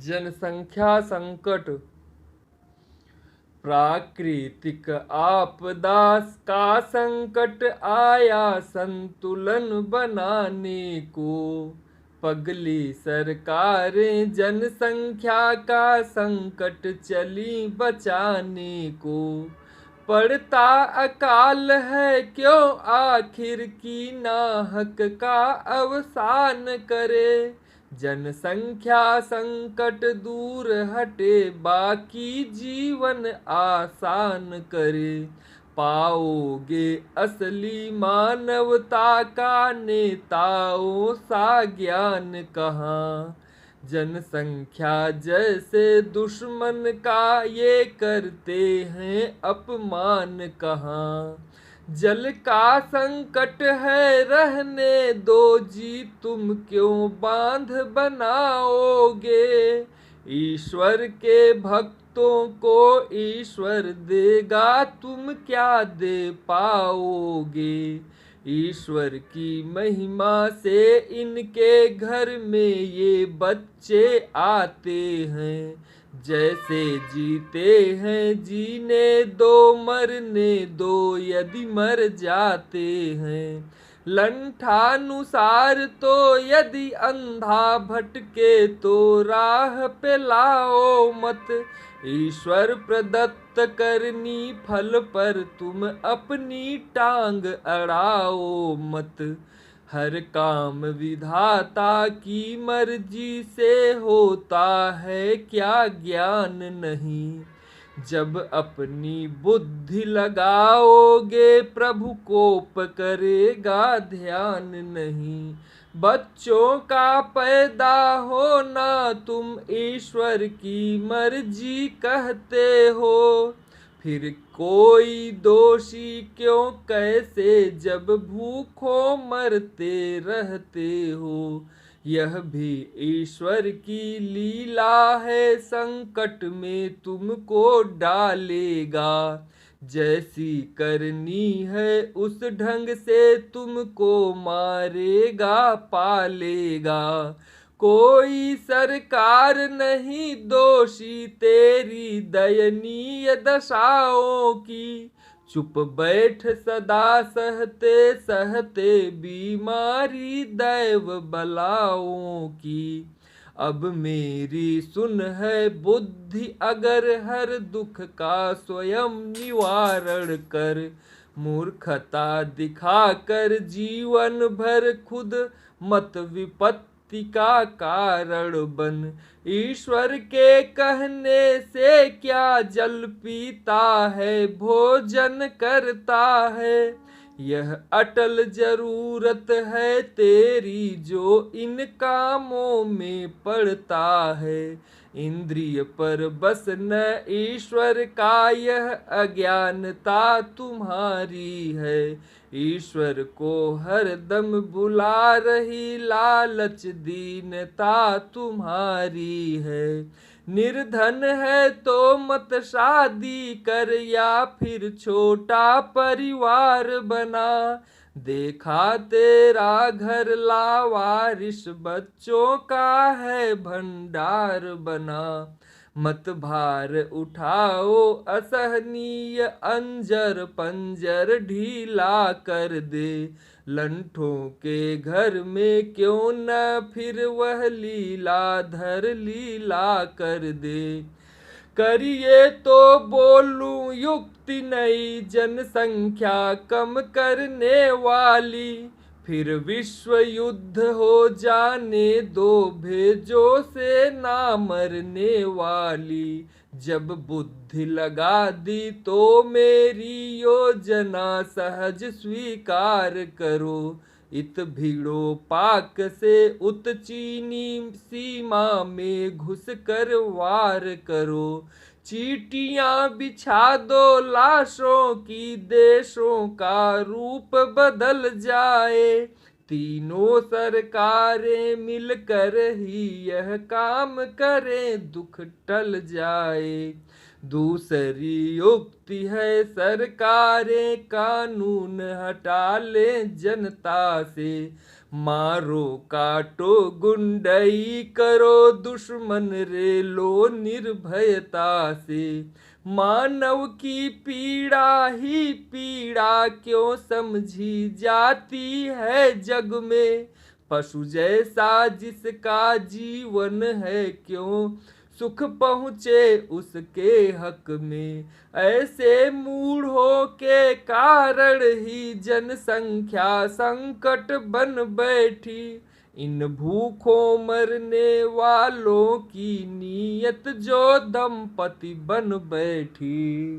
जनसंख्या संकट। प्राकृतिक आपदा का संकट आया संतुलन बनाने को। पगली सरकारें जनसंख्या का संकट चली बचाने को। पड़ता अकाल है क्यों आखिर की नाहक का अवसान करे। जनसंख्या संकट दूर हटे बाकी जीवन आसान करे। पाओगे असली मानवता का नेताओं सा ज्ञान कहाँ। जनसंख्या जैसे दुश्मन का ये करते हैं अपमान कहाँ। जल का संकट है रहने दो जी तुम क्यों बांध बनाओगे। ईश्वर के भक्तों को ईश्वर देगा तुम क्या दे पाओगे। ईश्वर की महिमा से इनके घर में ये बच्चे आते हैं। जैसे जीते हैं जीने दो मरने दो यदि मर जाते हैं। लंठानुसार तो यदि अंधा भटके तो राह पे लाओ मत। ईश्वर प्रदत्त करनी फल पर तुम अपनी टांग अड़ाओ मत। हर काम विधाता की मर्जी से होता है क्या ज्ञान नहीं। जब अपनी बुद्धि लगाओगे प्रभु कोप करेगा ध्यान नहीं। बच्चों का पैदा होना तुम ईश्वर की मर्जी कहते हो। फिर कोई दोषी क्यों कैसे जब भूखों मरते रहते हो। यह भी ईश्वर की लीला है संकट में तुमको डालेगा। जैसी करनी है उस ढंग से तुमको मारेगा पालेगा। कोई सरकार नहीं दोषी तेरी दयनीय दशाओं की। चुप बैठ सदा सहते सहते बीमारी दैव बलाओं की। अब मेरी सुन है बुद्धि अगर हर दुख का स्वयं निवारण कर। मूर्खता दिखा कर जीवन भर खुद मत विपत्ति का कारण बन। ईश्वर के कहने से क्या जल पीता है भोजन करता है। यह अटल जरूरत है तेरी जो इन कामों में पड़ता है। इंद्रिय पर बस न ईश्वर का यह अज्ञानता तुम्हारी है। ईश्वर को हर दम बुला रही लालच दीनता तुम्हारी है। निर्धन है तो मत शादी कर या फिर छोटा परिवार बना। देखा तेरा घर लावारिस बच्चों का है भंडार बना। मत भार उठाओ असहनीय अंजर पंजर ढीला कर दे। लंठों के घर में क्यों न फिर वह लीलाधर लीला कर दे। करिए तो बोलूं युक्ति नई जनसंख्या कम करने वाली। फिर विश्व युद्ध हो जाने दो भेजो से ना मरने वाली। जब बुद्धि लगा दी तो मेरी योजना सहज स्वीकार करो। इत भिड़ो पाक से उत चीनी सीमा में घुस कर वार करो। चीटियां बिछा दो लाशों की देशों का रूप बदल जाए। तीनों सरकारें मिलकर ही यह काम करें दुख टल जाए। दूसरी युक्ति है सरकारें कानून हटा लें जनता से। मारो काटो गुंडई करो दुश्मन रे लो निर्भयता से। मानव की पीड़ा ही पीड़ा क्यों समझी जाती है जग में। पशु जैसा जिसका जीवन है क्यों सुख पहुँचे उसके हक में। ऐसे मूढ़ों के कारण ही जनसंख्या संकट बन बैठी। इन भूखों मरने वालों की नीयत जो दंपति बन बैठी।